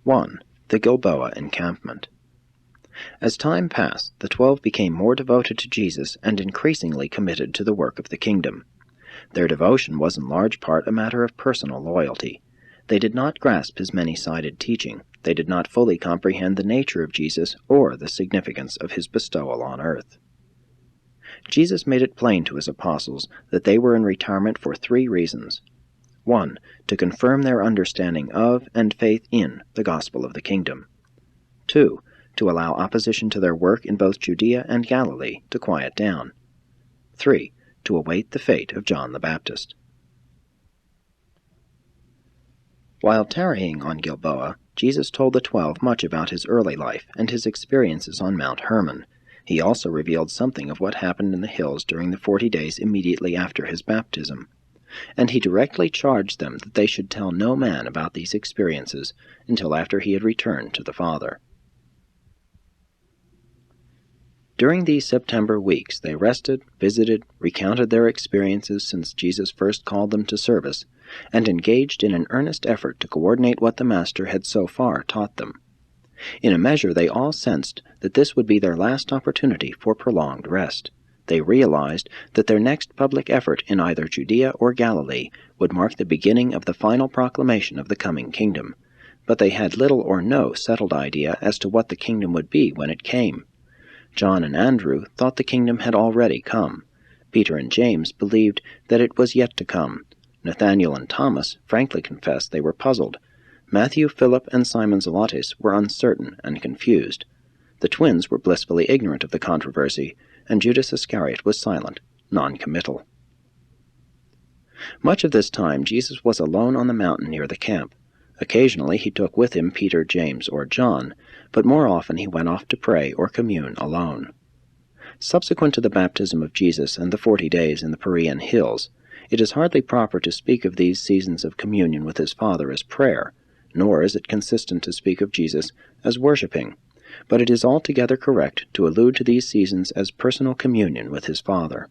1. The Gilboa Encampment. As time passed, the 12 became more devoted to Jesus and increasingly committed to the work of the kingdom. Their devotion was in large part a matter of personal loyalty. They did not grasp his many-sided teaching. They did not fully comprehend the nature of Jesus or the significance of his bestowal on earth. Jesus made it plain to his apostles that they were in retirement for 3 reasons. 1. To confirm their understanding of and faith in the gospel of the kingdom. 2. To allow opposition to their work in both Judea and Galilee to quiet down. 3. To await the fate of John the Baptist. While tarrying on Gilboa, Jesus told the 12 much about his early life and his experiences on Mount Hermon. He also revealed something of what happened in the hills during the 40 days immediately after his baptism. And he directly charged them that they should tell no man about these experiences until after he had returned to the Father. During these September weeks they rested, visited, recounted their experiences since Jesus first called them to service, and engaged in an earnest effort to coordinate what the Master had so far taught them. In a measure they all sensed that this would be their last opportunity for prolonged rest. They realized that their next public effort in either Judea or Galilee would mark the beginning of the final proclamation of the coming kingdom, but they had little or no settled idea as to what the kingdom would be when it came. John and Andrew thought the kingdom had already come. Peter and James believed that it was yet to come. Nathanael and Thomas frankly confessed they were puzzled. Matthew, Philip, and Simon Zelotes were uncertain and confused. The twins were blissfully ignorant of the controversy, and Judas Iscariot was silent, non-committal. Much of this time Jesus was alone on the mountain near the camp. Occasionally he took with him Peter, James, or John, but more often he went off to pray or commune alone. Subsequent to the baptism of Jesus and the 40 days in the Perean hills, it is hardly proper to speak of these seasons of communion with his Father as prayer, nor is it consistent to speak of Jesus as worshiping, but it is altogether correct to allude to these seasons as personal communion with his Father.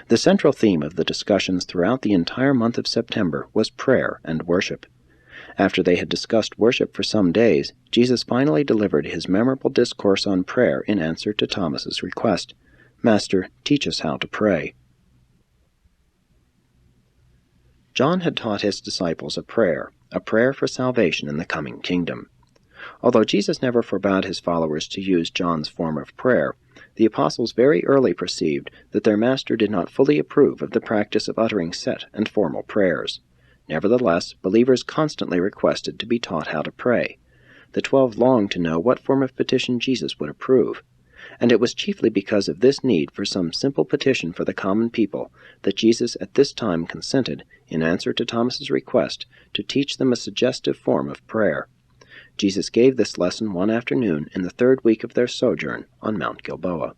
The central theme of the discussions throughout the entire month of September was prayer and worship. After they had discussed worship for some days, Jesus finally delivered his memorable discourse on prayer in answer to Thomas's request, "Master, teach us how to pray." John had taught his disciples a prayer for salvation in the coming kingdom. Although Jesus never forbade his followers to use John's form of prayer, the apostles very early perceived that their Master did not fully approve of the practice of uttering set and formal prayers. Nevertheless, believers constantly requested to be taught how to pray. The 12 longed to know what form of petition Jesus would approve, and it was chiefly because of this need for some simple petition for the common people that Jesus at this time consented, in answer to Thomas's request, to teach them a suggestive form of prayer. Jesus gave this lesson one afternoon in the 3rd week of their sojourn on Mount Gilboa.